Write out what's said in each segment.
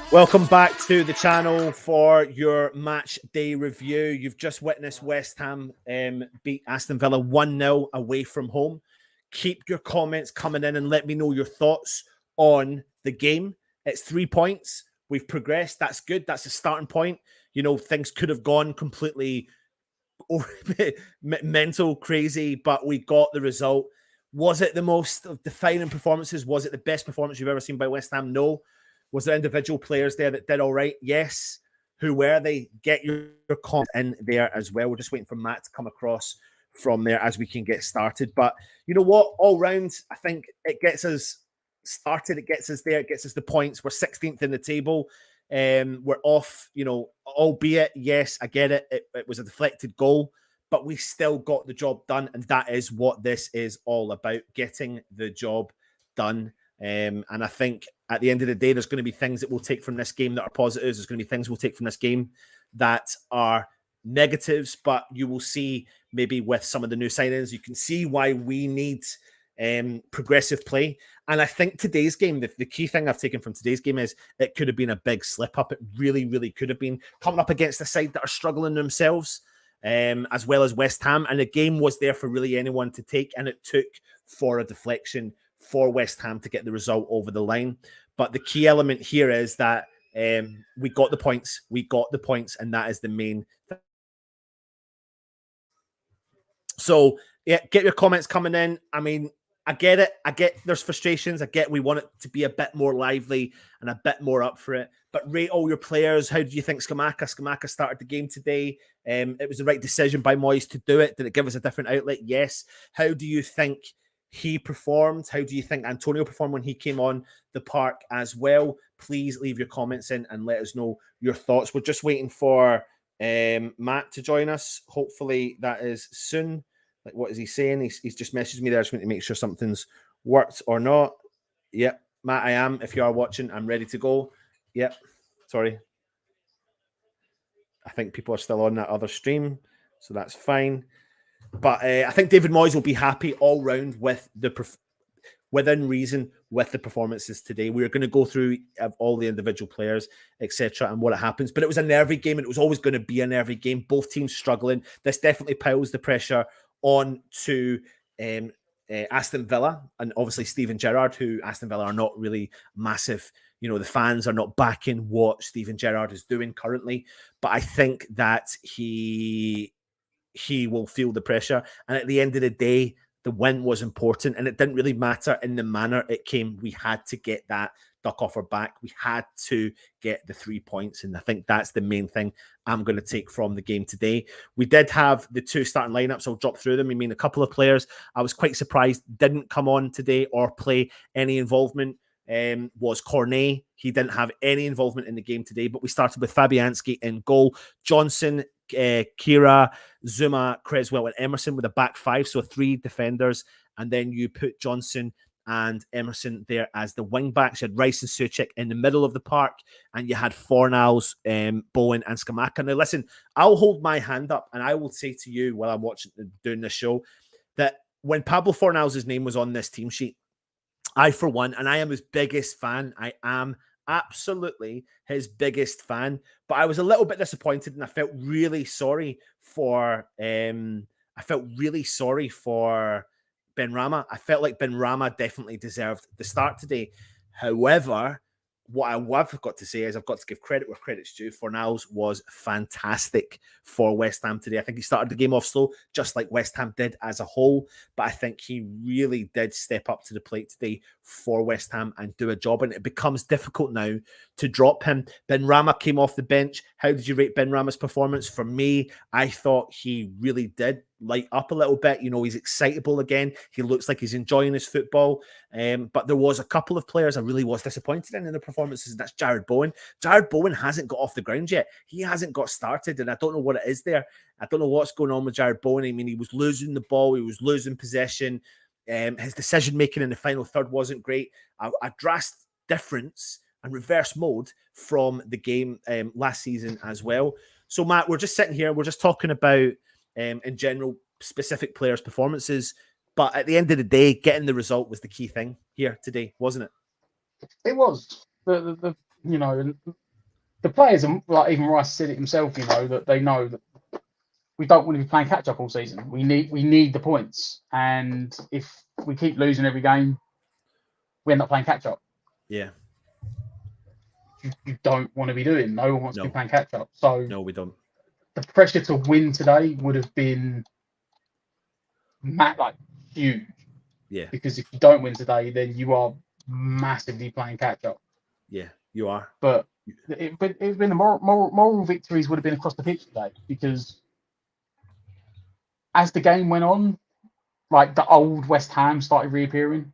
Welcome back to the channel for your match day review. You've just witnessed West Ham beat Aston Villa 1-0 away from home. Keep your comments coming in and let me know your thoughts on the game. It's 3 points. We've progressed. That's good. That's a starting point. You know, things could have gone completely mental, crazy, but we got the result. Was it the most defining performances? Was it the best performance you've ever seen by West Ham? No. Was there individual players there that did all right? Yes. Who were they? Get your comment in there as well. We're just waiting for Matt to come across from there as we can get started. But you know what? All round, I think it gets us started. It gets us there. It gets us the points. We're 16th in the table. We're off, you know, albeit, yes, I get it. It was a deflected goal, but we still got the job done. And that is what this is all about, getting the job done. And I think at the end of the day, there's going to be things that we'll take from this game that are positives. There's going to be things we'll take from this game that are negatives, but you will see maybe with some of the new signings, you can see why we need progressive play. And I think today's game, the key thing I've taken from today's game is it could have been a big slip up. It really, really could have been coming up against a side that are struggling themselves, as well as West Ham. And the game was there for really anyone to take, and it took for a deflection for West Ham to get the result over the line. But the key element here is that we got the points. We got the points, and that is the main thing. So, yeah, get your comments coming in. I mean, I get it. I get there's frustrations. I get we want it to be a bit more lively and a bit more up for it. But rate all your players. How do you think Scamacca? Scamacca started the game today. It was the right decision by Moyes to do it. Did it give us a different outlet? Yes. How do you think he performed? How do you think Antonio performed when he came on the park as well? Please leave your comments in and let us know your thoughts. We're just waiting for Matt to join us. Hopefully that is soon. Like, what is he saying? He's just messaged me there. I just want to make sure something's worked or not. Yep, Matt, I am. If you are watching, I'm ready to go. Yep, sorry. I think people are still on that other stream, so that's fine. But I think David Moyes will be happy all round with within reason with the performances today. We're going to go through all the individual players, etc., and what it happens. But it was a nervy game, and it was always going to be a nervy game. Both teams struggling. This definitely piles the pressure on to Aston Villa, and obviously Steven Gerrard, who Aston Villa are not really massive. You know, the fans are not backing what Steven Gerrard is doing currently. But I think that he will feel the pressure. And at the end of the day, the win was important, and it didn't really matter in the manner it came. We had to get that duck off our back. We had to get the 3 points, and I think that's the main thing I'm going to take from the game today. We did have the two starting lineups. I'll drop through them. I mean, a couple of players I was quite surprised didn't come on today or play any involvement. Was Cornet. He didn't have any involvement in the game today, but we started with Fabianski in goal. Johnson, Kira, Zuma, Creswell, and Emerson with a back five, so 3 defenders, and then you put Johnson and Emerson there as the wing backs. You had Rice and Suchek in the middle of the park, and you had Fornals, Bowen, and Scamacca. Now, listen, I'll hold my hand up, and I will say to you while I'm doing this show that when Pablo Fornals' name was on this team sheet, I, for one, and I am his biggest fan. I am absolutely his biggest fan, but I was a little bit disappointed, and I felt really sorry for Benrahma. I felt like Benrahma definitely deserved the start today. However, what I've got to say is I've got to give credit where credit's due. Fornals was fantastic for West Ham today. I think he started the game off slow, just like West Ham did as a whole. But I think he really did step up to the plate today for West Ham and do a job. And it becomes difficult now to drop him. Benrahma came off the bench. How did you rate Benrahma's performance? For me, I thought he really did light up a little bit. You know, he's excitable again. He looks like he's enjoying his football. But there was a couple of players I really was disappointed in the performances, and that's Jared Bowen. Jared Bowen hasn't got off the ground yet. He hasn't got started, and I don't know what it is there. I don't know what's going on with Jared Bowen. I mean, he was losing the ball. He was losing possession. His decision-making in the final third wasn't great. A drastic difference and reverse mode from the game last season as well. So, Matt, we're just sitting here. We're just talking about, in general, specific players' performances. But at the end of the day, getting the result was the key thing here today, wasn't it? It was. The You know, and the players, like even Rice said it himself, you know, that they know that we don't want to be playing catch up all season. We need the points, and if we keep losing every game, we end up playing catch up. Yeah. You don't want to be doing. No one wants to be No. playing catch up. So No, we don't. the pressure to win today would have been like huge. Yeah. Because if you don't win today, then you are massively playing catch up. Yeah, you are. But it's been the moral victories would have been across the pitch today, because as the game went on, like the old West Ham started reappearing.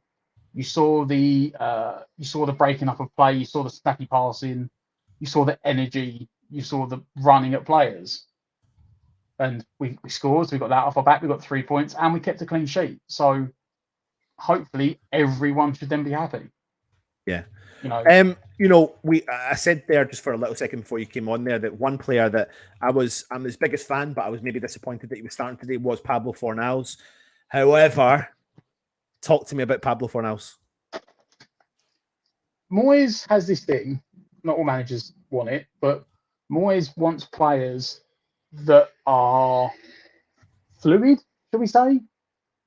You saw the breaking up of play. You saw the snappy passing. You saw the energy. You saw the running at players. And we scored. So we got that off our back. We got 3 points, and we kept a clean sheet. So hopefully everyone should then be happy. Yeah. You know, I said there just for a little second before you came on there that one player that I'm his biggest fan, but I was maybe disappointed that he was starting today was Pablo Fornals. However, talk to me about Pablo Fornals. Moyes has this thing. Not all managers want it, but Moyes wants players that are fluid, shall we say?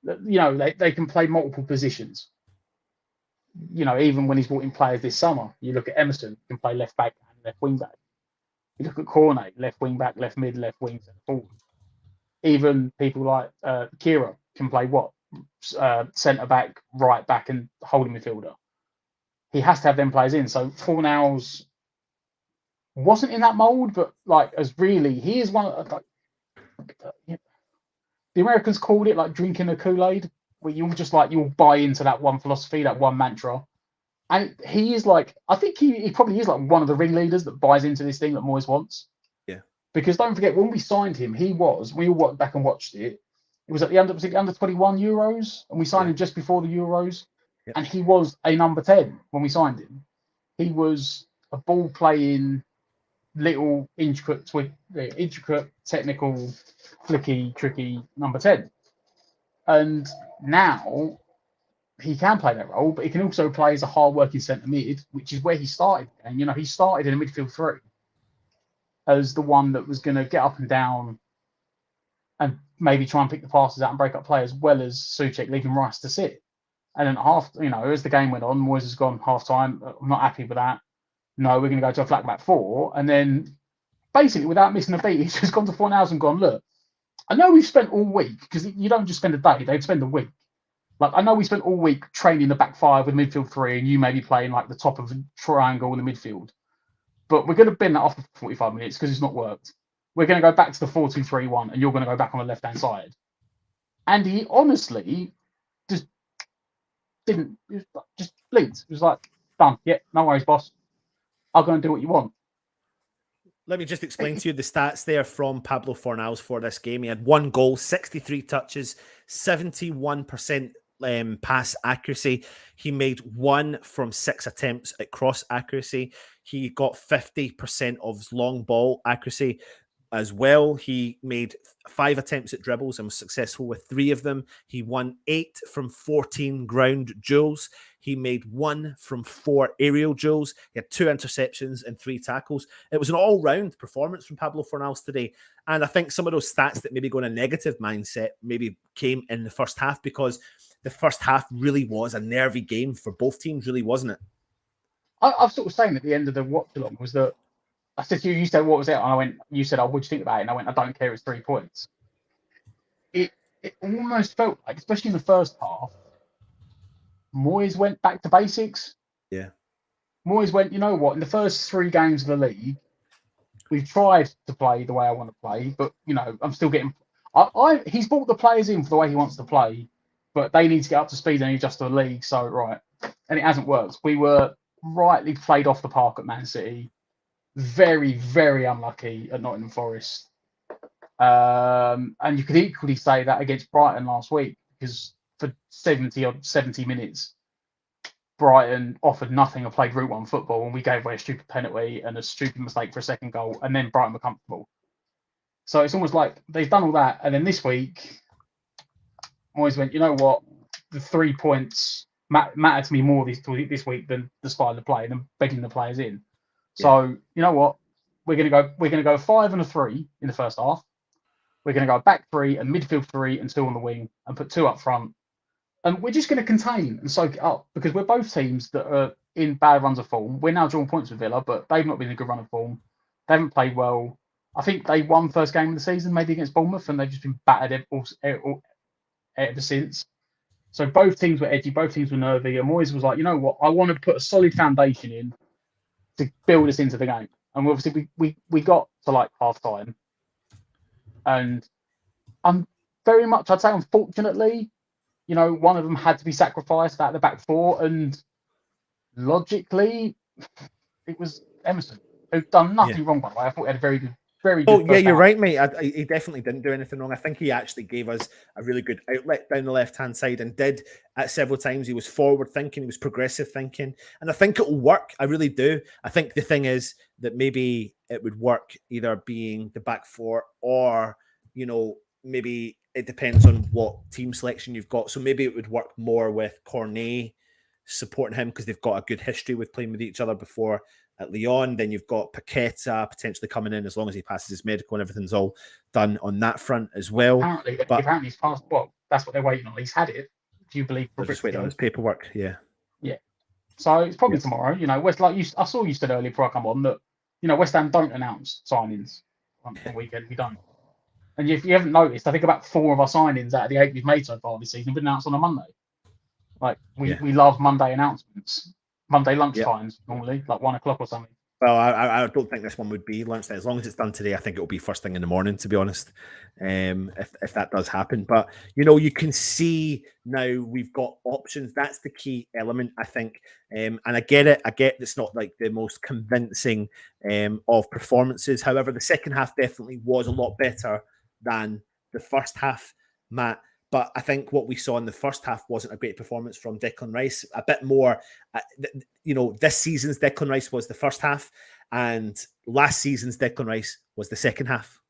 You know, they can play multiple positions. You know, even when he's brought in players this summer, you look at Emerson, he can play left back and left wing back. You look at Cornet, left wing back, left mid, left wing, centre forward. Even people like Kira can play centre back, right back, and holding midfielder. He has to have them players in. So Fornals wasn't in that mold, but like he is one of the Americans called it like drinking a Kool-Aid, where you'll buy into that one philosophy, that one mantra. And he is like, I think he probably is like one of the ringleaders that buys into this thing that Moyes wants. Yeah. Because don't forget, when we signed him, we all went back and watched it. It was at the under 21 Euros, and we signed him just before the Euros. Yep. And he was a number 10 when we signed him. He was a ball playing, little intricate, technical, flicky, tricky number 10. And now he can play that role, but he can also play as a hard-working centre mid, which is where he started. And he started in a midfield 3 as the one that was going to get up and down and maybe try and pick the passes out and break up play, as well as Souček leaving Rice to sit. And then as the game went on, Moyes has gone half time. I'm not happy with that. No, we're going to go to a flat back 4. And then basically, without missing a beat, he's just gone to Fornals and gone, look, I know we've spent all week, because you don't just spend a day, they'd spend a week. Like, I know we spent all week training the back 5 with midfield 3, and you may be playing like the top of a triangle in the midfield. But we're going to bend that off for 45 minutes because it's not worked. We're going to go back to the 4-2-3-1, and you're going to go back on the left-hand side. And he honestly just didn't, just blinked. It was like, done. Yeah, no worries, boss. I'll go and do what you want. Let me just explain to you the stats there from Pablo Fornals for this game. He had 1 goal, 63 touches, 71% pass accuracy. He made 1 from 6 attempts at cross accuracy. He got 50% of his long ball accuracy as well. He made 5 attempts at dribbles and was successful with 3 of them. He won 8 from 14 ground duels. He made 1 from 4 aerial duels. He had 2 interceptions and 3 tackles. It was an all-round performance from Pablo Fornals today. And I think some of those stats that maybe go in a negative mindset maybe came in the first half, because the first half really was a nervy game for both teams, really, wasn't it? I was sort of saying at the end of the watch-along was that I said to you, you said, what was it? And I went, you said, oh, what do you think about it? And I went, I don't care, it's 3 points. It almost felt like, especially in the first half, Moyes went back to basics. Yeah. Moyes went, you know what, in the first 3 games of the league, we've tried to play the way I want to play, but, I'm still getting... he's brought the players in for the way he wants to play, but they need to get up to speed and adjust to the league, so, right. And it hasn't worked. We were rightly played off the park at Man City. Very, very unlucky at Nottingham Forest. And you could equally say that against Brighton last week, because for 70 minutes, Brighton offered nothing and played Route 1 football, and we gave away a stupid penalty and a stupid mistake for a second goal, and then Brighton were comfortable. So it's almost like they've done all that, and then this week, Moyes went, you know what, the 3 points matter to me more this week than the style of play and begging the players in. So you know what? We're gonna go 5 and a 3 in the first half. We're gonna go back 3 and midfield 3 and 2 on the wing and put 2 up front. And we're just gonna contain and soak it up because we're both teams that are in bad runs of form. We're now drawing points with Villa, but they've not been in a good run of form. They haven't played well. I think they won first game of the season, maybe against Bournemouth, and they've just been battered ever since. So both teams were edgy, both teams were nervy, and Moyes was like, you know what, I want to put a solid foundation in to build us into the game. And obviously we got to like half time, and I'm very much, I'd say, unfortunately, you know, one of them had to be sacrificed out of the back four, and logically, it was Emerson, who'd done nothing wrong, by the way. I thought he had a very good. Oh, yeah, you're right, mate. He definitely didn't do anything wrong. I think he actually gave us a really good outlet down the left-hand side and did at several times. He was forward thinking, he was progressive thinking, and I think it will work. I really do. I think the thing is that maybe it would work either being the back four or, you know, maybe it depends on what team selection you've got. So maybe it would work more with Cornet supporting him because they've got a good history with playing with each other before at Lyon. Then you've got Paqueta potentially coming in as long as he passes his medical and everything's all done on that front as well. Apparently he's passed. Well, that's what they're waiting on. He's had it. Do you believe? They're just waiting on his paperwork. Yeah. So it's probably tomorrow. You know, I saw you said earlier before I come on that, you know, West Ham don't announce signings on the weekend. We don't. And if you haven't noticed, I think about 4 of our signings out of the 8 we've made so far this season have been announced on a Monday. Like we love Monday announcements. Monday lunchtimes normally, like 1 o'clock or something. Well, I don't think this one would be lunchtime. As long as it's done today, I think it'll be first thing in the morning, to be honest, if that does happen. But, you know, you can see now we've got options. That's the key element, I think. And I get it. I get it's not like the most convincing of performances. However, the second half definitely was a lot better than the first half, Matt. But I think what we saw in the first half wasn't a great performance from Declan Rice. A bit more, you know, this season's Declan Rice was the first half, and last season's Declan Rice was the second half.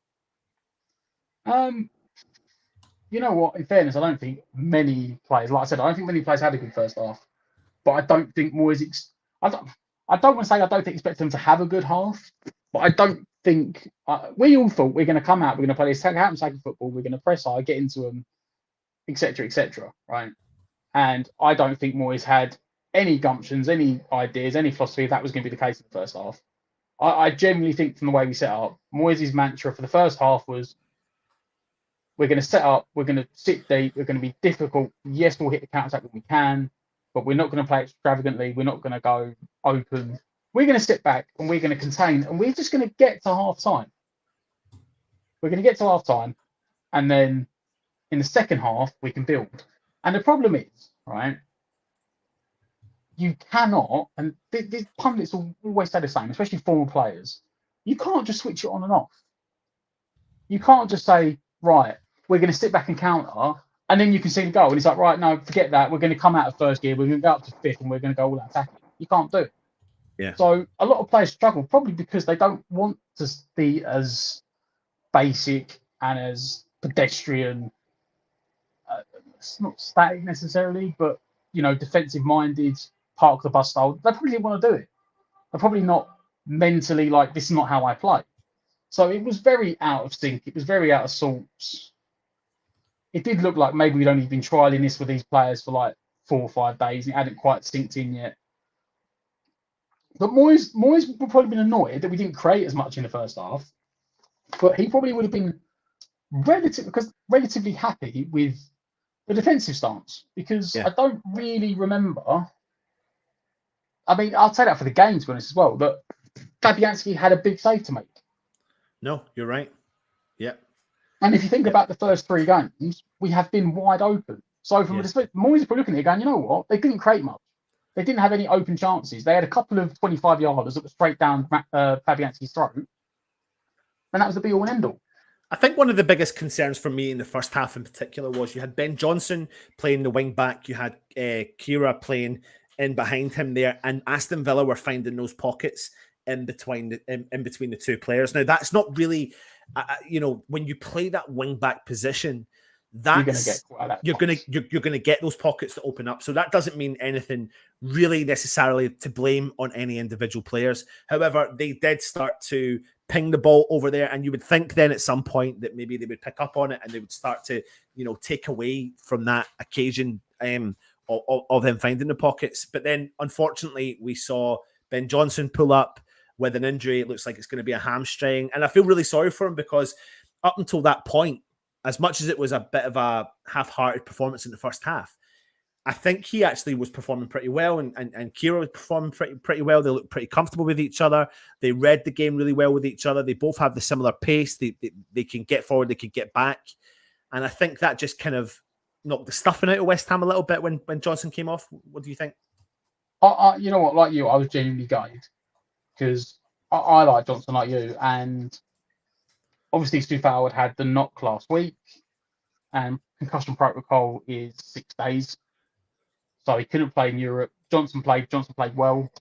You know what? In fairness, I don't think many players, like I said, I don't think many players had a good first half. But I don't think Moyes. I don't want to say I don't expect them to have a good half, but I don't think we all thought we're going to come out, we're going to play this hack-and-sack football, we're going to press high, get into them, etc., right? And I don't think Moyes had any gumptions, any ideas, any philosophy that was going to be the case in the first half. I genuinely think from the way we set up, Moyes' mantra for the first half was, we're going to set up, we're going to sit deep, we're going to be difficult. Yes, we'll hit the counter-attack when we can, but we're not going to play extravagantly. We're not going to go open. We're going to sit back and we're going to contain, and we're just going to get to half-time. We're going to get to half-time, and then in the second half, we can build. And the problem is, right, you cannot, and these pundits will always say the same, especially former players, you can't just switch it on and off. You can't just say, right, we're going to sit back and counter, and then you can see the goal. And it's like, right, no, forget that. We're going to come out of first gear, we're going to go up to fifth, and we're going to go all out attacking. You can't do it. Yeah. So a lot of players struggle, probably because they don't want to be as basic and as pedestrian. It's not static necessarily, but, you know, defensive-minded, park the bus style. They probably didn't want to do it. They're probably not mentally like, this is not how I play. So it was very out of sync. It was very out of sorts. It did look like maybe we'd only been trialing this with these players for like 4 or 5 days, and it hadn't quite synced in yet. But Moyes would probably been annoyed that we didn't create as much in the first half, but he probably would have been relatively happy with the defensive stance, because I don't really remember. I mean, I'll say that for the game, to be honest, as well, that Fabianski had a big save to make. No, you're right. Yeah. And if you think about the first 3 games, we have been wide open. So from a perspective, Moyes is probably looking at it going, you know what? They didn't create much. They didn't have any open chances. They had a couple of 25-yarders that were straight down Fabianski's throat. And that was the be-all and end-all. I think one of the biggest concerns for me in the first half in particular was you had Ben Johnson playing the wing back, you had Kira playing in behind him there, and Aston Villa were finding those pockets in between the 2 players. Now, that's not really, you know, when you play that wing back position, you're going to get caught out of that. You're gonna get those pockets that open up. So that doesn't mean anything really necessarily to blame on any individual players. However, they did start to ping the ball over there, and you would think then at some point that maybe they would pick up on it and they would start to, take away from that occasion of them finding the pockets. But then, unfortunately, we saw Ben Johnson pull up with an injury. It looks like it's going to be a hamstring, and I feel really sorry for him because up until that point, as much as it was a bit of a half-hearted performance in the first half, I think he actually was performing pretty well, and Kira was performing pretty well. They looked pretty comfortable with each other. They read the game really well with each other. They both have the similar pace. They can get forward, they can get back. And I think that just kind of knocked the stuffing out of West Ham a little bit when Johnson came off. What do you think? You know what, like you, I was genuinely gutted because I like Johnson like you, and obviously Stufau had the knock last week, and concussion protocol is 6 days. So he couldn't play in Europe. Johnson played well.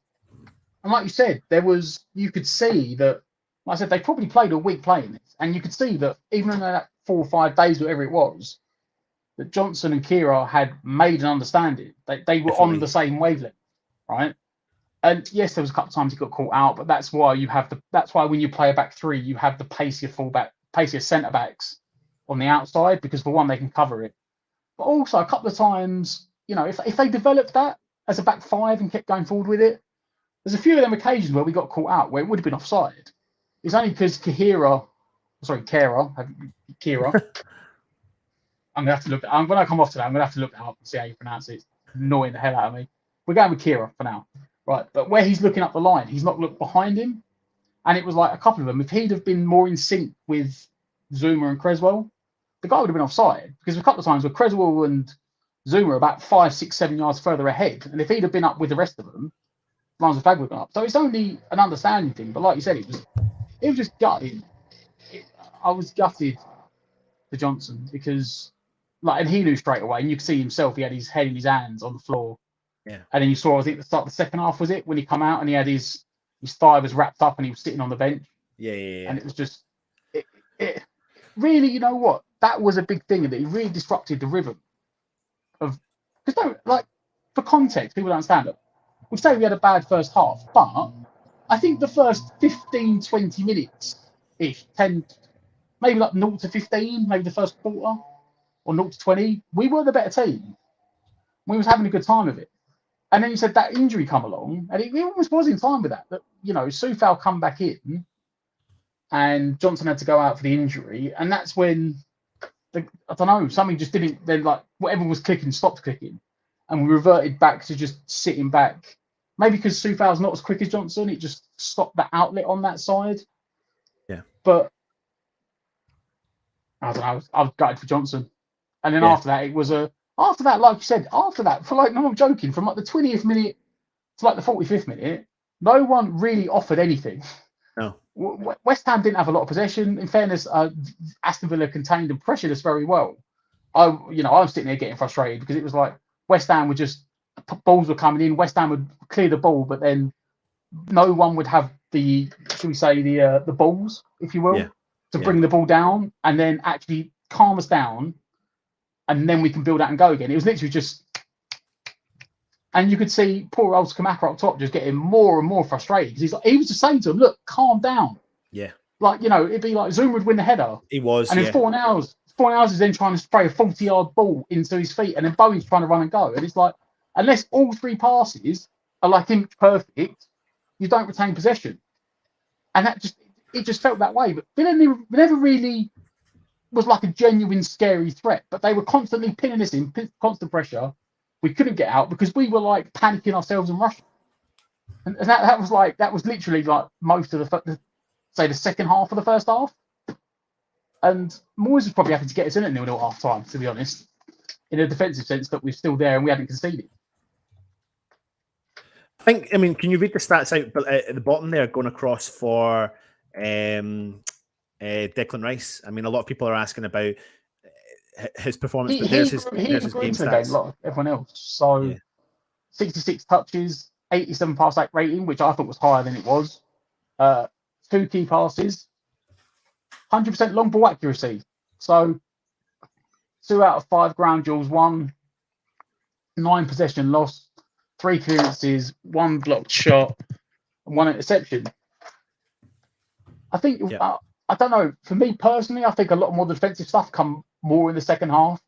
And like you said, you could see that, like I said, they probably played a week playing this. And you could see that even in that 4 or 5 days, whatever it was, that Johnson and Kira had made an understanding. They were Definitely. On the same wavelength, right? And yes, there was a couple of times he got caught out, but that's why when you play a back three, you have the pacier centre backs on the outside, because for one, they can cover it. But also a couple of times, if they developed that as a back five and kept going forward with it, there's a few of them occasions where we got caught out where it would have been offside. It's only because Kira. I'm gonna have to look. When I come off today, I'm gonna have to look that up and see how you pronounce it. It's annoying the hell out of me. We're going with Kira for now, right? But where he's looking up the line, he's not looked behind him, and it was like a couple of them. If he'd have been more in sync with Zuma and Creswell, the guy would have been offside, because a couple of times where Creswell and Zuma are about 5, 6, 7 yards further ahead, and if he'd have been up with the rest of them, lines of flag would have gone up. So it's only an understanding thing. But like you said, it was just gutting. I was gutted for Johnson because, and he knew straight away, and you could see himself. He had his head in his hands on the floor. Yeah. And then you saw, I think, the start of the second half was it when he come out and he had his thigh was wrapped up and he was sitting on the bench. Yeah. And it was just, it really, you know what? That was a big thing, that he really disrupted the rhythm of, because for context, people don't understand it. We say we had a bad first half, but I think the first 15, 20 minutes, 10, maybe 0 to 15, maybe the first quarter, or 0 to 20, we were the better team. We was having a good time of it. And then you said that injury come along, and it almost was in time with that. That Soufal come back in, and Johnson had to go out for the injury, and that's when something just didn't. Then whatever was clicking stopped clicking, and we reverted back to just sitting back. Maybe because Soufal's not as quick as Johnson, it just stopped that outlet on that side. Yeah, but I don't know. I was gutted for Johnson, and then after that, it was After that, like you said, for no, I'm joking, from the 20th minute to the 45th minute, no one really offered anything. No. West Ham didn't have a lot of possession. In fairness, Aston Villa contained and pressured us very well. I'm sitting there getting frustrated because it was like West Ham would just, balls were coming in, West Ham would clear the ball, but then no one would have the balls, if you will, to bring the ball down and then actually calm us down. And then we can build out and go again. It was literally just, and you could see poor old Skamaka up top just getting more and more frustrated because he was just saying to him, "Look, calm down." Yeah. It'd be like Zoom would win the header. He was. And then 4 hours is then trying to spray a 40-yard ball into his feet, and then Bowen's trying to run and go. And it's like, unless all 3 passes are inch perfect, you don't retain possession. And it just felt that way. But Villa never really was like a genuine scary threat, but they were constantly pinning us in, constant pressure. We couldn't get out because we were panicking ourselves and rushing. And that was literally most of the second half of the first half. And Moyes was probably having to get us in at 0-0 at half time, to be honest, in a defensive sense that we're still there and we hadn't conceded. Can you read the stats out at the bottom there going across for Declan Rice? A lot of people are asking about his performance, but there's his game stats. Like everyone else. So 66 touches, 87 pass rating, which I thought was higher than it was. 2 key passes, 100% long ball accuracy. So 2 out of 5 ground duels won, 9 possession loss, 3 clearances, 1 blocked shot, and 1 interception. I think, I don't know, for me personally, I think a lot more defensive stuff come more in the second half.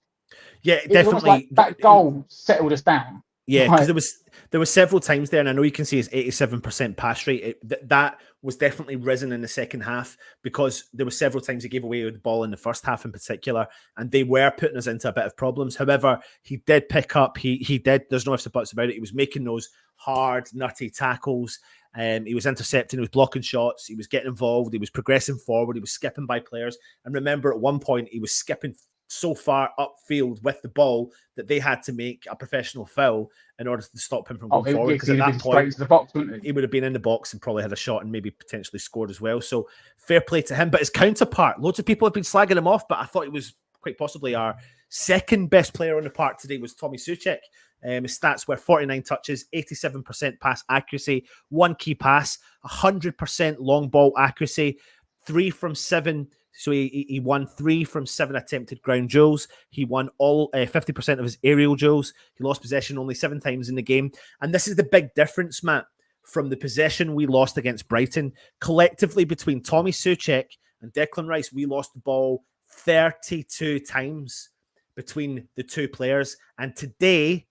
Yeah, It definitely. was like that goal settled us down. Yeah, because there was several times there, and I know you can see his 87% pass rate. That was definitely risen in the second half because there were several times he gave away the ball in the first half in particular, and they were putting us into a bit of problems. However, he did pick up. He did. There's no ifs or buts about it. He was making those hard, nutty tackles. He was intercepting. He was blocking shots. He was getting involved. He was progressing forward. He was skipping by players. And remember, at one point, he was skipping so far upfield with the ball that they had to make a professional foul in order to stop him from going forward. Because at that point, to the box, wouldn't he would have been in the box and probably had a shot and maybe potentially scored as well. So fair play to him. But his counterpart, loads of people have been slagging him off, but I thought he was quite possibly our second best player on the park today was Tommy Souček. His stats were 49 touches, 87% pass accuracy, 1 key pass, 100% long ball accuracy, 3 from 7. So he won 3 from 7 attempted ground duels. He won all 50% of his aerial duels. He lost possession only 7 times in the game. And this is the big difference, Matt, from the possession we lost against Brighton. Collectively, between Tommy Souček and Declan Rice, we lost the ball 32 times between the two players. And today,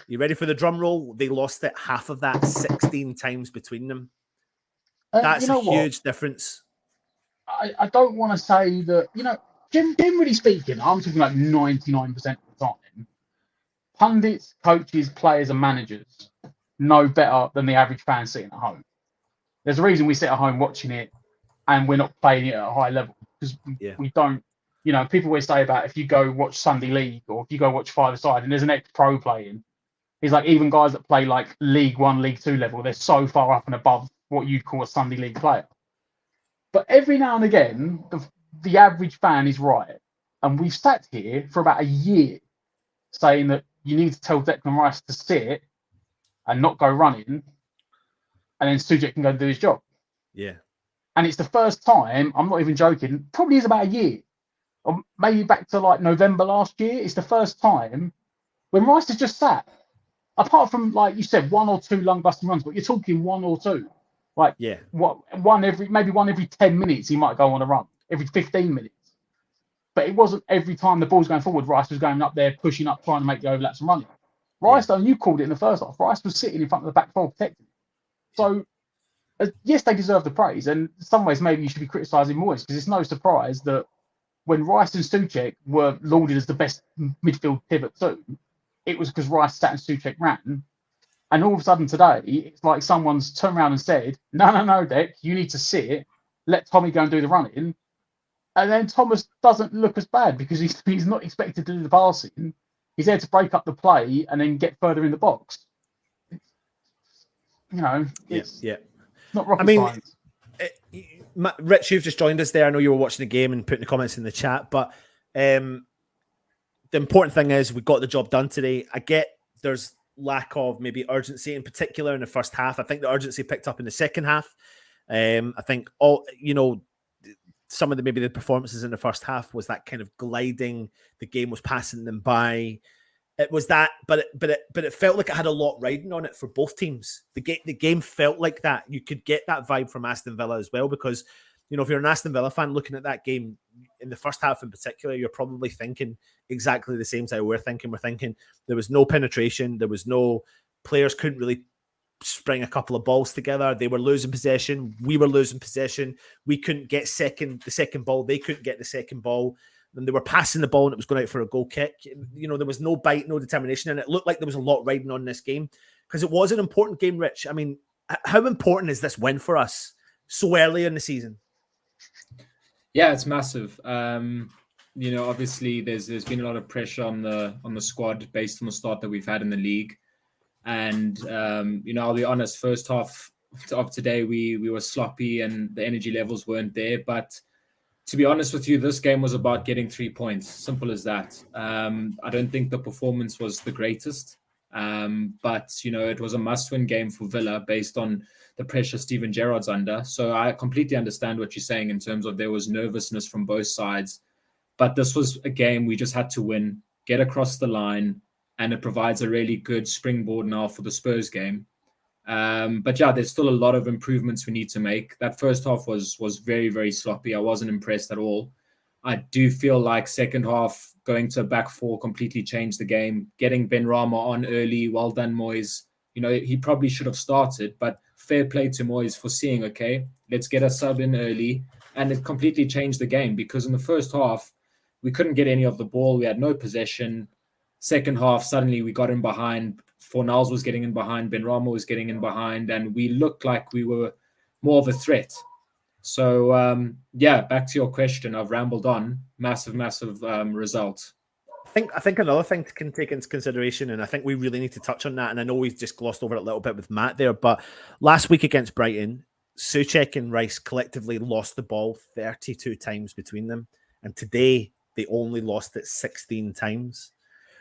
you ready for the drum roll? They lost it half of that, 16 times between them. That's a huge difference. I don't want to say that, generally speaking, I'm talking like 99% of the time, pundits, coaches, players, and managers know better than the average fan sitting at home. There's a reason we sit at home watching it and we're not playing it at a high level because we don't, people always say about if you go watch Sunday League or if you go watch five-a-side and there's an ex-pro playing, it's like even guys that play like League 1, League 2 level, they're so far up and above what you'd call a Sunday League player. But every now and again, the average fan is right. And we've sat here for about a year saying that you need to tell Declan Rice to sit and not go running, and then Souček can go and do his job. Yeah. And it's the first time, I'm not even joking, probably is about a year, or maybe back to like November last year, it's the first time when Rice has just sat. Apart from, like you said, 1 or 2 lung busting runs, but you're talking 1 or 2. Like, one every 10 minutes, he might go on a run, every 15 minutes. But it wasn't every time the ball's going forward, Rice was going up there, pushing up, trying to make the overlaps and running. Rice, though, you called it in the first half, Rice was sitting in front of the back four protecting. So, yes, they deserve the praise. And in some ways, maybe you should be criticising Moyes, because it's no surprise that when Rice and Souček were lauded as the best midfield pivot too, it was because Rice sat and Souček ran. And all of a sudden today, it's like someone's turned around and said, no, Dec, you need to sit, let Tommy go and do the running. And then Thomas doesn't look as bad because he's not expected to do the passing. He's there to break up the play and then get further in the box. It's not rocket science. Rich, you've just joined us there. I know you were watching the game and putting the comments in the chat, but the important thing is we got the job done today. I get there's lack of maybe urgency in particular in the first half. I think the urgency picked up in the second half. I think some of the performances in the first half was that kind of gliding. The game was passing them by. It was that, but it felt like it had a lot riding on it for both teams. The game felt like that. You could get that vibe from Aston Villa as well because, if you're an Aston Villa fan looking at that game in the first half in particular, you're probably thinking exactly the same time we're thinking. We're thinking there was no penetration. There was no players couldn't really spring a couple of balls together. They were losing possession. We were losing possession. We couldn't get the second ball. They couldn't get the second ball. And they were passing the ball and it was going out for a goal kick. There was no bite, no determination. And it looked like there was a lot riding on this game because it was an important game, Rich. I mean, how important is this win for us so early in the season? Yeah, it's massive. Obviously there's been a lot of pressure on the squad based on the start that we've had in the league. And, I'll be honest, first half of today, we were sloppy and the energy levels weren't there. But to be honest with you, this game was about getting 3 points. Simple as that. I don't think the performance was the greatest. But it was a must-win game for Villa based on the pressure Steven Gerrard's under. So I completely understand what you're saying in terms of there was nervousness from both sides. But this was a game we just had to win, get across the line, and it provides a really good springboard now for the Spurs game. But yeah, there's still a lot of improvements we need to make. That first half was very, very sloppy. I wasn't impressed at all. I do feel like second half going to a back four completely changed the game. Getting Benrahma on early, well done, Moyes. He probably should have started, but fair play to Moyes for seeing, okay, let's get a sub in early. And it completely changed the game because in the first half, we couldn't get any of the ball. We had no possession. Second half, suddenly we got in behind. Fornals was getting in behind. Benrahma was getting in behind. And we looked like we were more of a threat. So, back to your question. I've rambled on. Massive result. I think another thing to take into consideration, and I think we really need to touch on that, and I know we've just glossed over it a little bit with Matt there, but last week against Brighton, Souček and Rice collectively lost the ball 32 times between them. And today, they only lost it 16 times.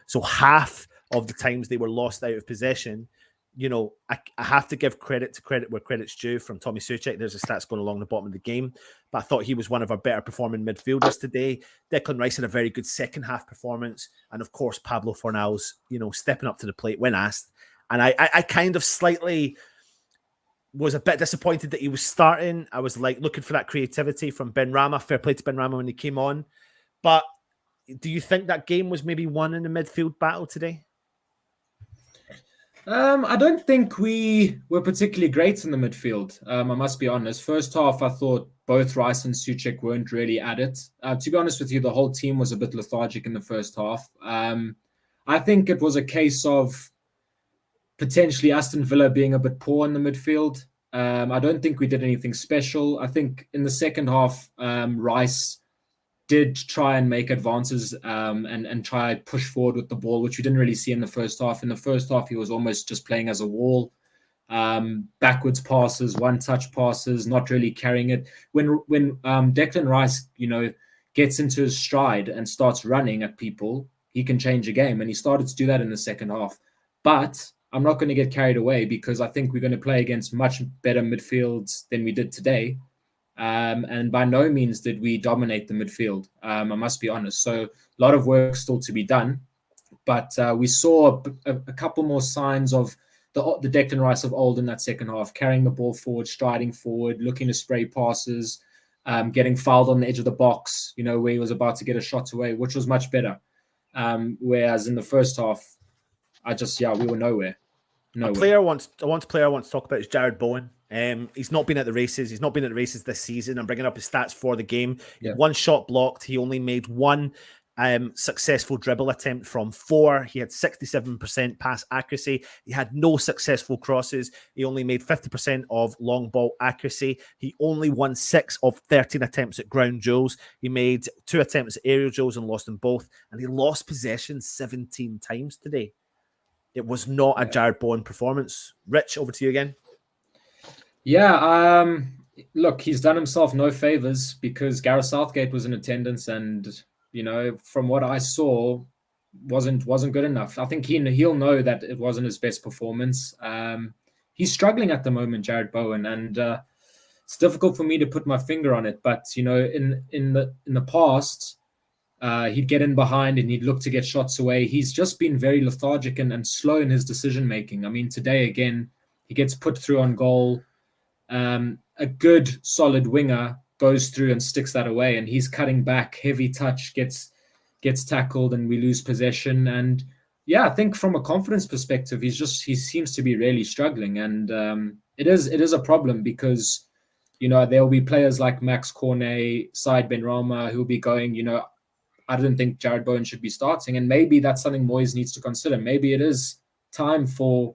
So half of the times they were lost out of possession, I have to give credit where credit's due from Tommy Souček. There's a stats going along the bottom of the game, but I thought he was one of our better performing midfielders today. Declan Rice had a very good second half performance. And of course, Pablo Fornals, stepping up to the plate when asked. And I kind of slightly was a bit disappointed that he was starting. I was like looking for that creativity from Benrahma. Fair play to Benrahma when he came on. But do you think that game was maybe won in the midfield battle today? I don't think we were particularly great in the midfield. I must be honest. First half, I thought both Rice and Souček weren't really at it. To be honest with you, the whole team was a bit lethargic in the first half. I think it was a case of potentially Aston Villa being a bit poor in the midfield. I don't think we did anything special. I think in the second half, Rice did try and make advances and try to push forward with the ball, which we didn't really see in the first half. In the first half, he was almost just playing as a wall, backwards passes, one-touch passes, not really carrying it. When Declan Rice, gets into his stride and starts running at people, he can change a game, and he started to do that in the second half. But I'm not going to get carried away because I think we're going to play against much better midfields than we did today. And by no means did we dominate the midfield. I must be honest. So a lot of work still to be done, but we saw a couple more signs of the Declan Rice of old in that second half, carrying the ball forward, striding forward, looking to spray passes, getting fouled on the edge of the box, where he was about to get a shot away, which was much better. Whereas in the first half, we were nowhere. A player I want to talk about is Jared Bowen. He's not been at the races. He's not been at the races this season. I'm bringing up his stats for the game. Yeah. One shot blocked. He only made one successful dribble attempt from 4. He had 67% pass accuracy. He had no successful crosses. He only made 50% of long ball accuracy. He only won 6 of 13 attempts at ground duels. He made 2 attempts at aerial duels and lost them both. And he lost possession 17 times today. It was not a Jared Bowen performance. Rich, over to you again. Yeah, look, he's done himself no favors because Gareth Southgate was in attendance, and from what I saw, wasn't good enough. I think he'll know that it wasn't his best performance. He's struggling at the moment, Jared Bowen, and it's difficult for me to put my finger on it. But in the past, he'd get in behind and he'd look to get shots away. He's just been very lethargic and slow in his decision making. I mean, today again, he gets put through on goal. A good solid winger goes through and sticks that away, and he's cutting back, heavy touch, gets tackled, and we lose possession. And I think from a confidence perspective, he seems to be really struggling, and it is a problem because there will be players like Max Cornet, Said Benrahma who will be going. I didn't think Jared Bowen should be starting, and maybe that's something Moyes needs to consider. Maybe it is time for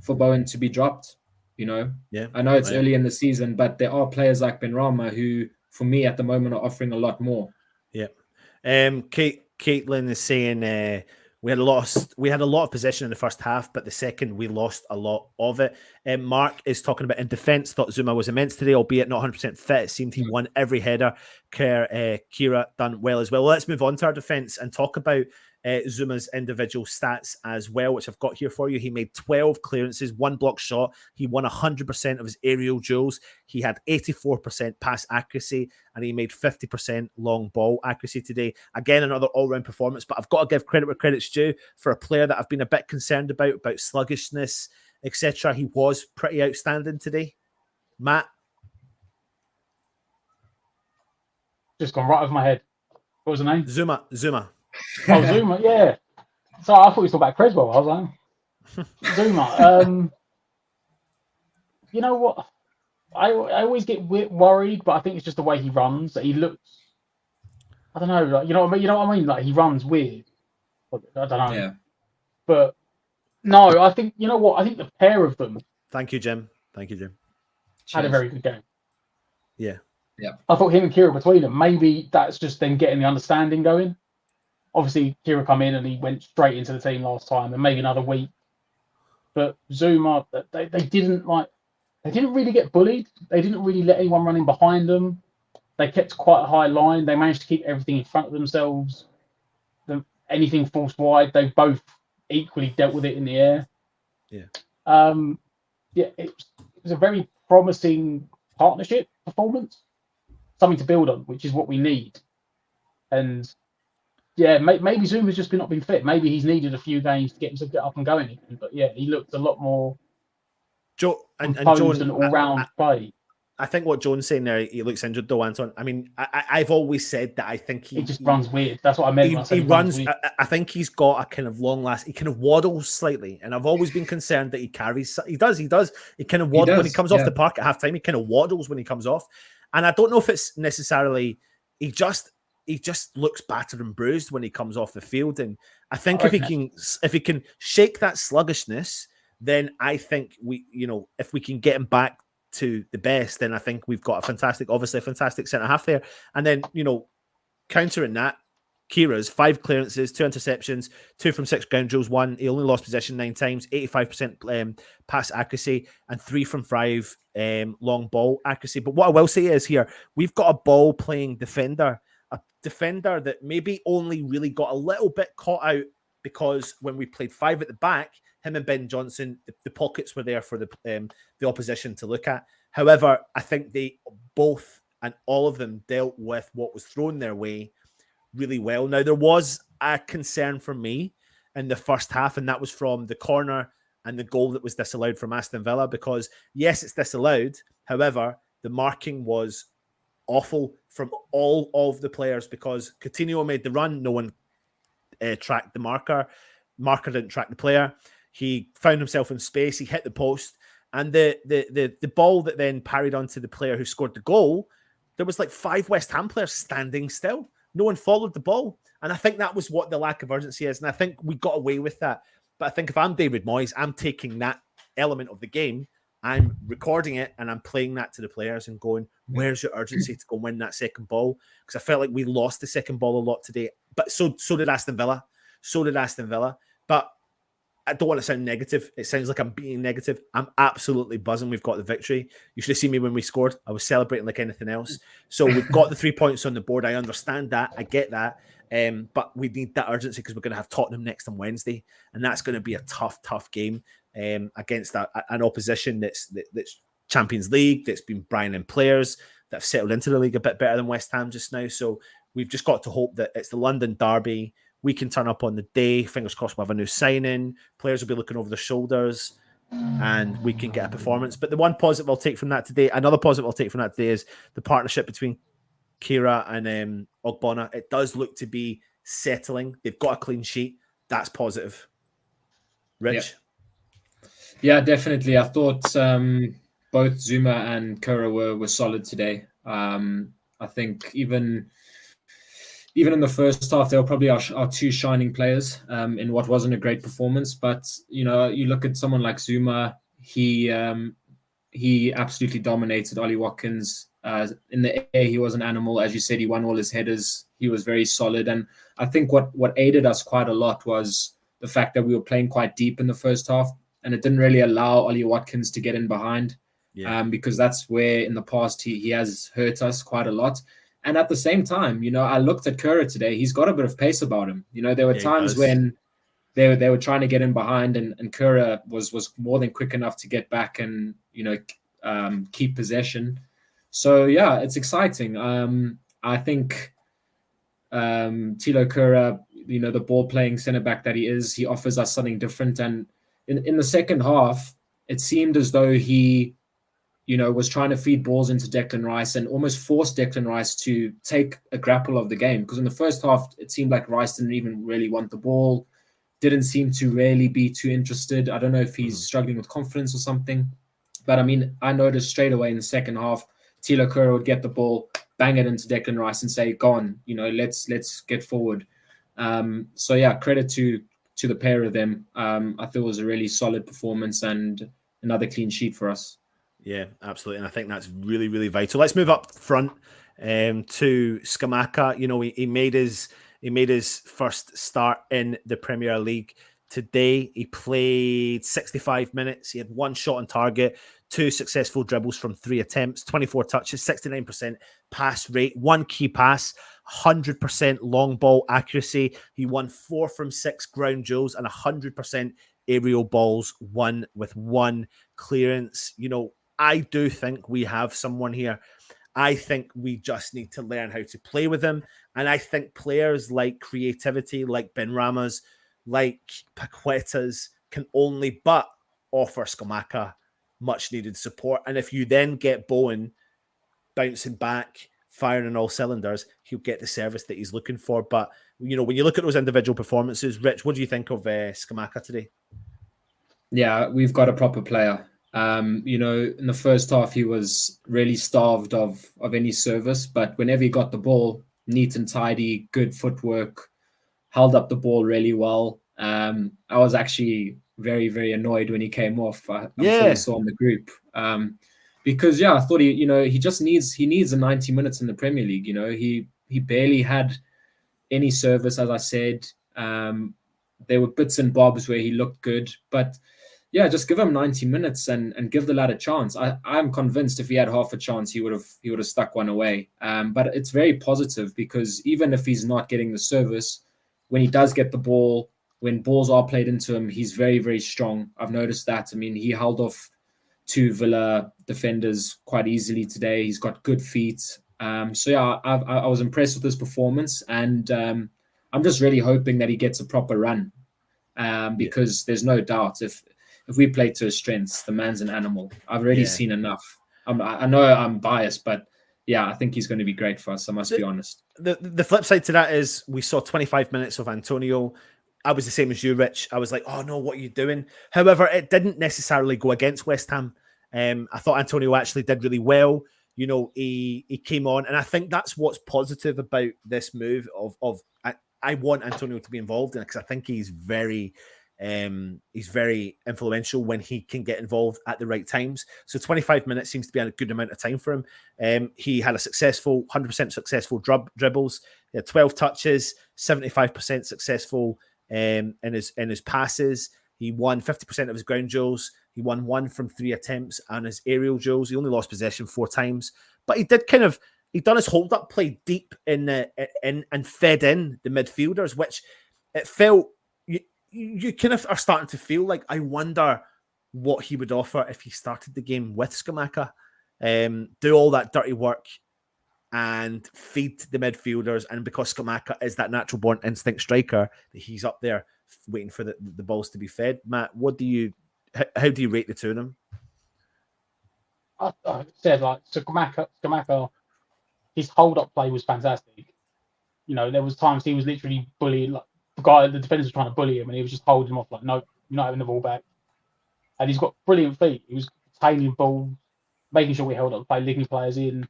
Bowen to be dropped. I know it's early in the season, but there are players like Benrahma who, for me, at the moment, are offering a lot more. Yeah. Caitlin is saying we had a lot of possession in the first half, but the second we lost a lot of it. Mark is talking about in defence. Thought Zuma was immense today, albeit not 100% fit. It seemed he won every header. Kira done well as well. Let's move on to our defence and talk about Zuma's individual stats as well, which I've got here for you. He made 12 clearances, 1 block shot. He won 100% of his aerial duels. He had 84% pass accuracy, and he made 50% long ball accuracy today. Again, another all-round performance, but I've got to give credit where credit's due for a player that I've been a bit concerned about sluggishness, etc. He was pretty outstanding today. Matt? Just gone right over my head. What was the name? Zuma. Oh, Zuma, yeah. So I thought you were talking about Creswell. I was like, Zuma. You know what? I always get worried, but I think it's just the way he runs. That he looks. I don't know. Like, you know what I mean? Like he runs weird. I don't know. Yeah. But no, I think you know what? I think the pair of them. Thank you, Jim. Had a very good game. Yeah. I thought him and Kira between them. Maybe that's just them getting the understanding going. Obviously, Kira come in and he went straight into the team last time, and maybe another week. But Zuma, they didn't really get bullied. They didn't really let anyone run in behind them. They kept quite a high line. They managed to keep everything in front of themselves. Anything forced wide, they both equally dealt with it in the air. Yeah. It was a very promising partnership performance. Something to build on, which is what we need. And yeah, maybe Zuma's just not been fit. Maybe he's needed a few games to get himself up and going again. But yeah, he looked a lot more composed and all-round play. I think what John's saying there, he looks injured though, Anton. I mean, I've always said that I think he just runs weird. That's what I meant. He runs. I think he's got a kind of long last. He kind of waddles slightly, and I've always been concerned that he carries. He does. He kind of waddles when he comes off the park at halftime. He kind of waddles when he comes off, and I don't know if it's necessarily he just looks battered and bruised when he comes off the field. And I think if he can shake that sluggishness, then I think if we can get him back to the best, then I think we've got a fantastic centre half there. And then, countering that, Kira's 5 clearances, 2 interceptions, 2 from 6 ground duels, 1. He only lost possession 9 times, 85% pass accuracy, and 3 from 5 long ball accuracy. But what I will say is here, we've got a ball playing defender, a defender that maybe only really got a little bit caught out because when we played 5 at the back, him and Ben Johnson, the pockets were there for the opposition to look at. However, I think they both and all of them dealt with what was thrown their way really well. Now, there was a concern for me in the first half, and that was from the corner and the goal that was disallowed from Aston Villa, because, yes, it's disallowed. However, the marking was awful from all of the players because Coutinho made the run. No one tracked the marker. Marker didn't track the player. He found himself in space. He hit the post. And the ball that then parried onto the player who scored the goal, there was like 5 West Ham players standing still. No one followed the ball. And I think that was what the lack of urgency is. And I think we got away with that. But I think if I'm David Moyes, I'm taking that element of the game, I'm recording it, and I'm playing that to the players and going, where's your urgency to go win that second ball? Because I felt like we lost the second ball a lot today. But so did Aston Villa. But I don't want to sound negative. It sounds like I'm being negative. I'm absolutely buzzing. We've got the victory. You should have seen me when we scored. I was celebrating like anything else. So we've got the 3 points on the board. I understand that. I get that. But we need that urgency because we're going to have Tottenham next on Wednesday. And that's going to be a tough game against an opposition that's Champions League, that's been bringing in players that have settled into the league a bit better than West Ham just now. So we've just got to hope that it's the London derby. We can turn up on the day. Fingers crossed we'll have a new signing. Players will be looking over their shoulders and we can get a performance. But the one positive I'll take from that today, another positive I'll take from that today is the partnership between Kira and Ogbonna. It does look to be settling. They've got a clean sheet. That's positive. Rich? Yeah, definitely. I thought both Zuma and Kira were solid today. I think even in the first half, they were probably our 2 shining players in what wasn't a great performance. But, you look at someone like Zuma, he absolutely dominated Ollie Watkins. In the air, he was an animal. As you said, he won all his headers. He was very solid. And I think what aided us quite a lot was the fact that we were playing quite deep in the first half. And it didn't really allow Ollie Watkins to get in behind because that's where in the past he has hurt us quite a lot. And at the same time, I looked at Kerr today. He's got a bit of pace about him. There were times when they were trying to get in behind, and Kerr was more than quick enough to get back and keep possession. So yeah, it's exciting. I think Thilo Kerr, the ball playing centre back that he is, he offers us something different. And in the second half, it seemed as though he was trying to feed balls into Declan Rice and almost forced Declan Rice to take a grapple of the game. Because in the first half, it seemed like Rice didn't even really want the ball, didn't seem to really be too interested. I don't know if he's struggling with confidence or something. But I mean, I noticed straight away in the second half, Thilo Kerr would get the ball, bang it into Declan Rice and say, go on, let's get forward. So yeah, credit to the pair of them. I thought it was a really solid performance and another clean sheet for us. Yeah, absolutely. And I think that's really, really vital. Let's move up front to Scamacca. He made his first start in the Premier League today. He played 65 minutes. He had one shot on target, 2 successful dribbles from 3 attempts, 24 touches, 69% pass rate, 1 key pass, 100% long ball accuracy. He won 4 from 6 ground duels and 100% aerial balls, won with 1 clearance. I do think we have someone here. I think we just need to learn how to play with him. And I think players like creativity, like Benrahma's, like Paqueta's, can only but offer Scamacca much needed support. And if you then get Bowen bouncing back, firing on all cylinders, he'll get the service that he's looking for. But, when you look at those individual performances, Rich, what do you think of Scamacca today? Yeah, we've got a proper player. In the first half, he was really starved of any service, but whenever he got the ball, neat and tidy, good footwork, held up the ball really well. I was actually very, very annoyed when he came off. I'm sure you saw in the group. Because I thought he just needs the 90 minutes in the Premier League. He barely had any service, as I said. There were bits and bobs where he looked good, but yeah, just give him 90 minutes and give the lad a chance. I'm convinced if he had half a chance, he would have stuck one away. But it's very positive because even if he's not getting the service, when he does get the ball, when balls are played into him, he's very, very strong. I've noticed that. I mean, he held off 2 Villa defenders quite easily today. He's got good feet. So yeah, I was impressed with his performance, and I'm just really hoping that he gets a proper run because there's no doubt if we play to his strengths, the man's an animal. I've already seen enough. I know I'm biased, but yeah, I think he's going to be great for us. I must be honest. The flip side to that is we saw 25 minutes of Antonio. I was the same as you, Rich. I was like, oh no, what are you doing? However, it didn't necessarily go against West Ham. I thought Antonio actually did really well. He came on, and I think that's what's positive about this move of I want Antonio to be involved in it because I think he's very influential when he can get involved at the right times. So 25 minutes seems to be a good amount of time for him. He had a 100% successful dribbles. He had 12 touches, 75% successful in his passes. He won 50% of his ground duels. He won 1 from 3 attempts on his aerial duels. He only lost possession 4 times, but he done his hold up play deep in and fed in the midfielders, which it felt. You kind of are starting to feel like, I wonder what he would offer if he started the game with Scamacca. Do all that dirty work and feed the midfielders. And because Scamacca is that natural born instinct striker, that he's up there waiting for the balls to be fed. Matt, how do you rate the two of them? I said, Scamacca, his hold-up play was fantastic. There was times he was literally bullying, the defenders were trying to bully him, and he was just holding him off like, no, you're not having the ball back. And he's got brilliant feet. He was retaining balls, making sure we held up the play, linking players in.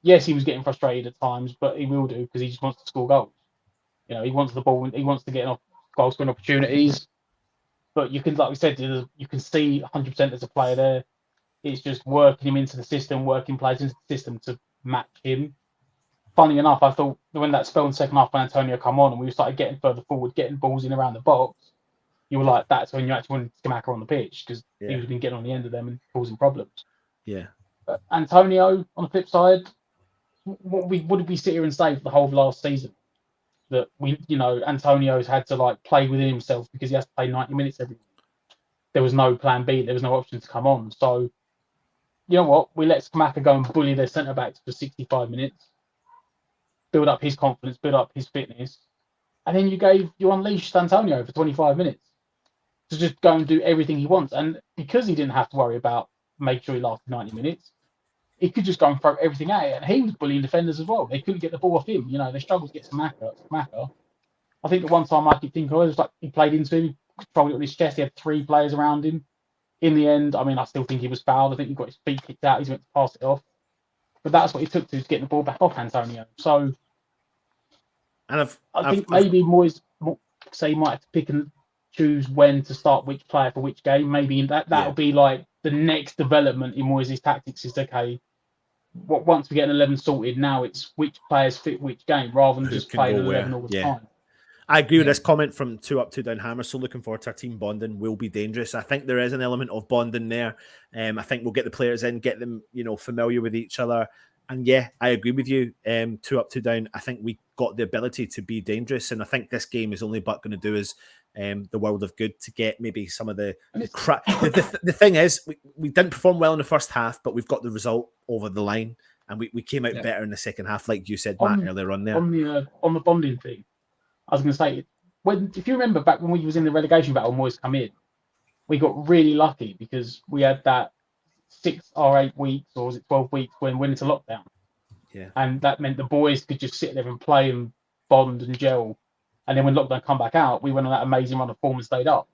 Yes, he was getting frustrated at times, but he will do because he just wants to score goals. He wants the ball, he wants to get off goal scoring opportunities. But you can, like we said, you can see 100% as a player there. It's just working him into the system, working players into the system to match him. Funny enough, I thought when that spell in the second half when Antonio come on and we started getting further forward, getting balls in around the box, you were like, that's when you actually wanted Scamacca on the pitch because he was been getting on the end of them and causing problems. Yeah. But Antonio, on the flip side, what did we sit here and say for the whole of last season? That Antonio's had to like play within himself because he has to play 90 minutes every week. There was no plan B. There was no option to come on. So, you know what? We let Scamacca go and bully their centre backs for 65 minutes, build up his confidence, build up his fitness, and then you unleashed Antonio for 25 minutes to just go and do everything he wants. And because he didn't have to worry about making sure he lasted 90 minutes, he could just go and throw everything at it. And he was bullying defenders as well. They couldn't get the ball off him. They struggled to get Scamacca. I think the one time I could think of it was like he played into him, controlled it on his chest. He had 3 players around him. In the end, I mean, I still think he was fouled. I think he got his feet kicked out. He went to pass it off. But that's what he took to get the ball back off Antonio. So, and I think maybe Moyes say he might have to pick and choose when to start which player for which game. Maybe that'll be like the next development in Moyes' tactics is, okay, once we get an 11 sorted, now it's which players fit which game rather than just playing an 11 all the time. I agree with this comment from 2 Up 2 Down Hammer. So looking forward to our team bonding will be dangerous. I think there is an element of bonding there. I think we'll get the players in, get them, familiar with each other. And yeah, I agree with you. 2 Up 2 Down. I think we got the ability to be dangerous, and I think this game is only but going to do us the world of good to get maybe some of the crap. The thing is, we didn't perform well in the first half, but we've got the result over the line, and we came out better in the second half, like you said, Matt, earlier on there. On the bonding thing, I was going to say, if you remember back when we was in the relegation battle, Moyes come in, we got really lucky because we had that 6 or 8 weeks, or was it 12 weeks when we went into lockdown? Yeah. And that meant the boys could just sit there and play and bond and gel. And then when lockdown come back out, we went on that amazing run of form and stayed up.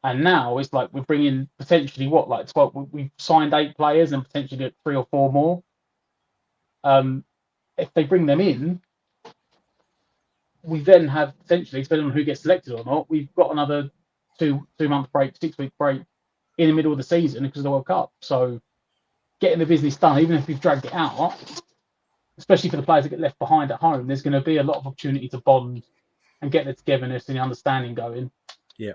And now it's like we're bringing potentially 12. We've signed 8 players and potentially 3 or 4 more. If they bring them in, we then have potentially, depending on who gets selected or not, we've got another 2-month break, 6-week break in the middle of the season because of the World Cup. So getting the business done, even if we've dragged it out, especially for the players that get left behind at home, there's going to be a lot of opportunity to bond and get the togetherness and the understanding going. Yeah.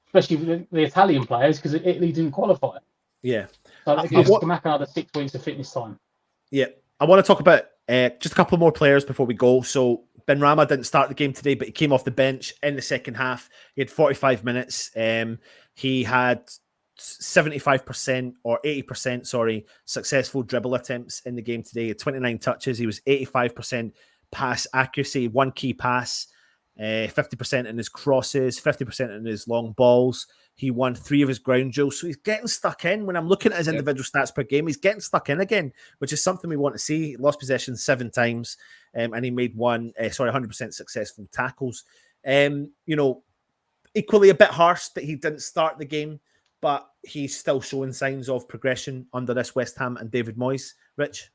Especially with the Italian players, because Italy didn't qualify. Yeah. So it gives Scamacca another 6 weeks of fitness time. Yeah. I want to talk about just a couple more players before we go. So Benrahma didn't start the game today, but he came off the bench in the second half. He had 45 minutes. He had 75% or 80%, successful dribble attempts in the game today. He had 29 touches. He was 85% pass accuracy, 1 key pass, 50% in his crosses, 50% in his long balls. He won 3 of his ground duels. So he's getting stuck in. When I'm looking at his individual stats per game, he's getting stuck in again, which is something we want to see. He lost possession 7 times, and he made 100% successful tackles. Equally a bit harsh that he didn't start the game, but he's still showing signs of progression under this West Ham and David Moyes. Rich?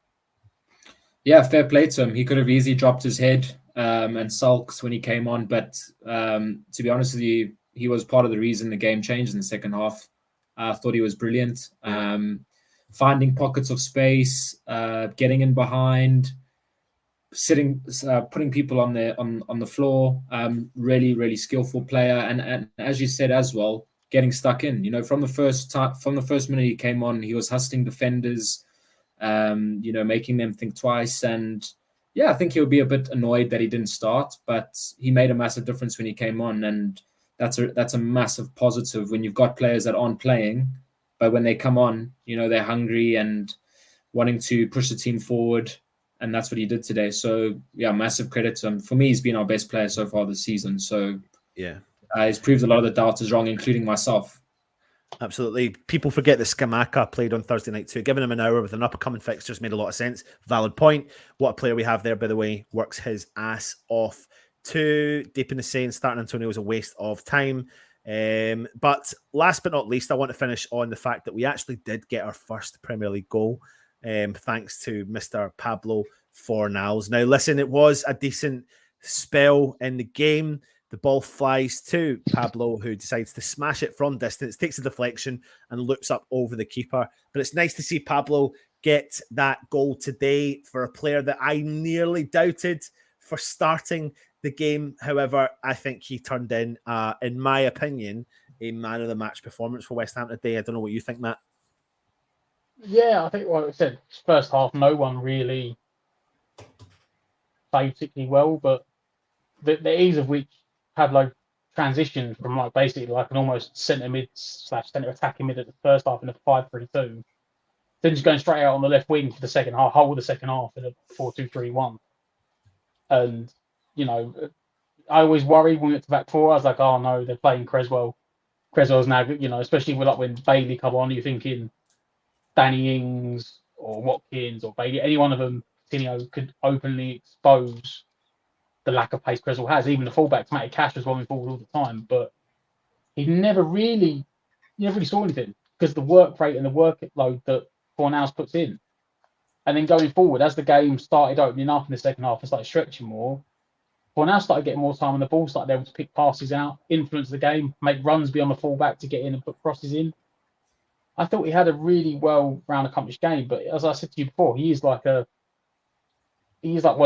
Yeah, fair play to him. He could have easily dropped his head and sulked when he came on, but to be honest with you, he was part of the reason the game changed in the second half. I thought he was brilliant. Finding pockets of space, getting in behind, putting people on the floor. Really, really skillful player, and as you said as well, getting stuck in. From the first minute he came on, he was hustling defenders, making them think twice. And yeah, I think he'll be a bit annoyed that he didn't start, but he made a massive difference when he came on, and that's a massive positive when you've got players that aren't playing, but when they come on, they're hungry and wanting to push the team forward, and that's what he did today. So yeah, massive credit to him. For me, he's been our best player so far this season. So yeah, he's proved a lot of the doubters wrong, including myself. Absolutely. People forget that Scamacca played on Thursday night too. Giving him an hour with an up-and-coming fixtures made a lot of sense. Valid point. What a player we have there, by the way. Works his ass off too. Deep in the saying, starting Antonio was a waste of time. But last but not least, I want to finish on the fact that we actually did get our first Premier League goal, thanks to Mr. Pablo Fornals. Now, listen, it was a decent spell in the game. The ball flies to Pablo, who decides to smash it from distance, takes a deflection and looks up over the keeper. But it's nice to see Pablo get that goal today for a player that I nearly doubted for starting the game. However, I think he turned in my opinion, a man of the match performance for West Ham today. I don't know what you think, Matt. Yeah, I think what I said, first half, no one really played particularly well, but the ease of which Pablo transitioned from like basically like an almost centre mid / centre attacking mid at the first half in a 5-3-2, then just going straight out on the left wing for the second half, whole of the second half in a 4-2-3-1. And, you know, I always worried when we went to back four. I was like, oh no, they're playing Creswell. Creswell's now, you know, especially with like when Bailey come on, you're thinking Danny Ings or Watkins or Bailey, any one of them, Coutinho, could openly expose the lack of pace Creswell has. Even the fullbacks, Matty Cash was running forward all the time, but you never really saw anything because of the work rate and the workload that Fornals puts in. And then going forward, as the game started opening up in the second half and started stretching more, Fornals started getting more time on the ball, started able to pick passes out, influence the game, make runs beyond the fullback to get in and put crosses in. I thought he had a really well-round accomplished game, but as I said to you before, he is like one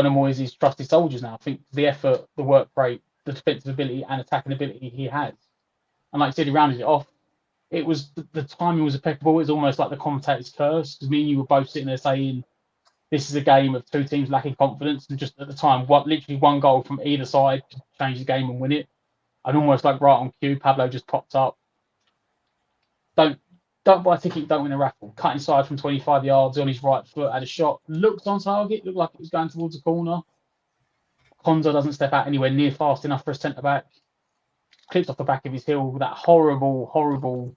of Moyes' trusted soldiers now. I think the effort, the work rate, the defensive ability and attacking ability he has. And like I said, he rounded it off. It was the timing was impeccable. It was almost like the commentator's curse, because me and you were both sitting there saying this is a game of two teams lacking confidence, and just at the time, literally one goal from either side to change the game and win it. And almost like right on cue, Pablo just popped up. Don't buy a ticket, don't win a raffle. Cut inside from 25 yards on his right foot, had a shot, looked on target, looked like it was going towards the corner. Konza doesn't step out anywhere near fast enough for a centre back. Clips off the back of his heel, that horrible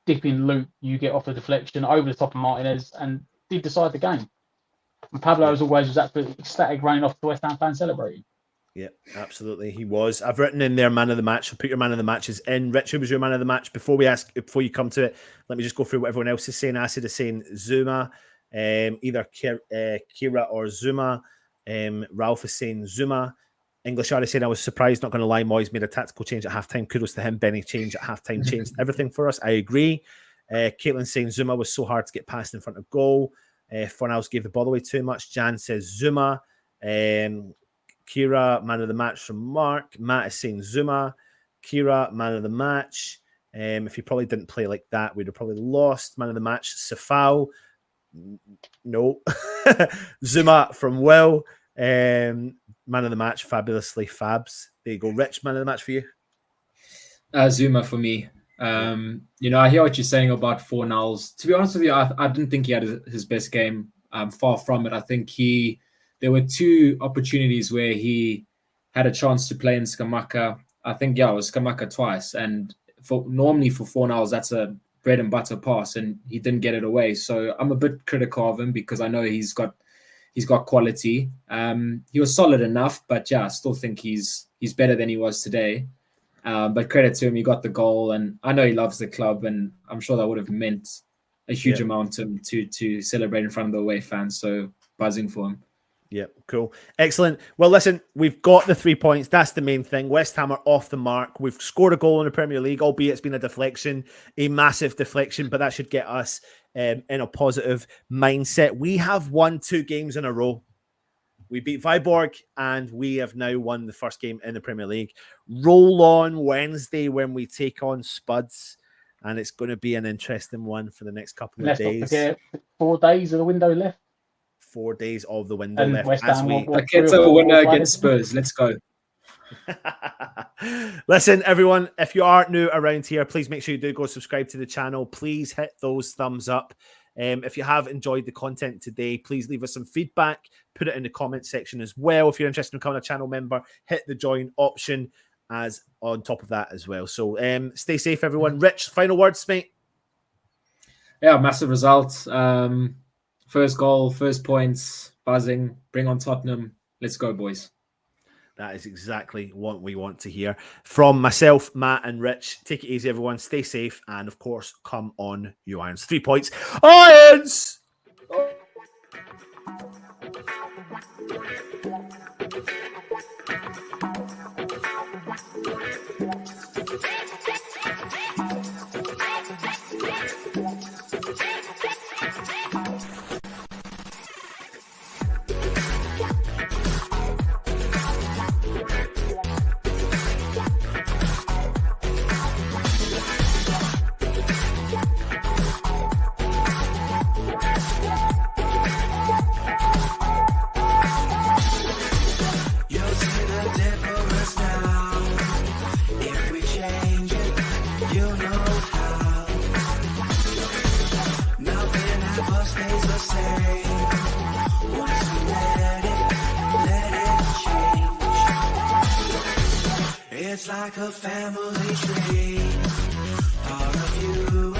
dipping loop you get off the deflection over the top of Martinez, and did decide the game. And Pablo, as always, was absolutely ecstatic running off the West Ham fans celebrating. Yeah, absolutely. He was. I've written in there man of the match. So put your man of the matches in. Rich, who was your man of the match? Before you come to it, let me just go through what everyone else is saying. Acid is saying Zuma, either Kira or Zuma. Ralph is saying Zuma. English Ari saying, I was surprised, not going to lie, Moyes made a tactical change at halftime. Kudos to him. Benny change at halftime changed everything for us. I agree. Caitlin saying Zuma was so hard to get past in front of goal. Fornals gave the ball away too much. Jan says Zuma. Kira, man of the match from Mark. Matt is saying Zuma. Kira, man of the match. If he probably didn't play like that, we'd have probably lost. Man of the match, Safal. No. Zuma from Will. Man of the match, fabulously Fabs. There you go. Rich, man of the match for you. Zuma for me. You know, I hear what you're saying about Fornals. To be honest with you, I didn't think he had his best game. Far from it. I think there were two opportunities where he had a chance to play in Skamaka. I think, it was Skamaka twice. And normally for Fornals, that's a bread and butter pass, and he didn't get it away. So I'm a bit critical of him because I know he's got quality. He was solid enough, but I still think he's better than he was today. But credit to him, he got the goal, and I know he loves the club, and I'm sure that would have meant a huge amount to him to celebrate in front of the away fans. So buzzing for him. Yeah, cool. Excellent. Well, listen, we've got the 3 points. That's the main thing. West Ham are off the mark. We've scored a goal in the Premier League, albeit it's been a deflection, a massive deflection, but that should get us in a positive mindset. We have won 2 games in a row. We beat Viborg, and we have now won the first game in the Premier League. Roll on Wednesday when we take on Spuds, and it's going to be an interesting one for the next couple of days. Let's not forget 4 days of the window left. 4 days of the window and left. West Ham it's a winner against Spurs. Let's go. Listen, everyone, if you are new around here, please make sure you do go subscribe to the channel. Please hit those thumbs up. If you have enjoyed the content today, please leave us some feedback. Put it in the comment section as well. If you're interested in becoming a channel member, hit the join option as on top of that as well. So stay safe, everyone. Rich, final words, mate. Yeah, massive result. First goal, first points, buzzing. Bring on Tottenham. Let's go, boys. That is exactly what we want to hear from myself, Matt, and Rich. Take it easy, everyone. Stay safe. And, of course, come on, you Irons. 3 points. Irons! Once you let it change. It's like a family tree. Part of you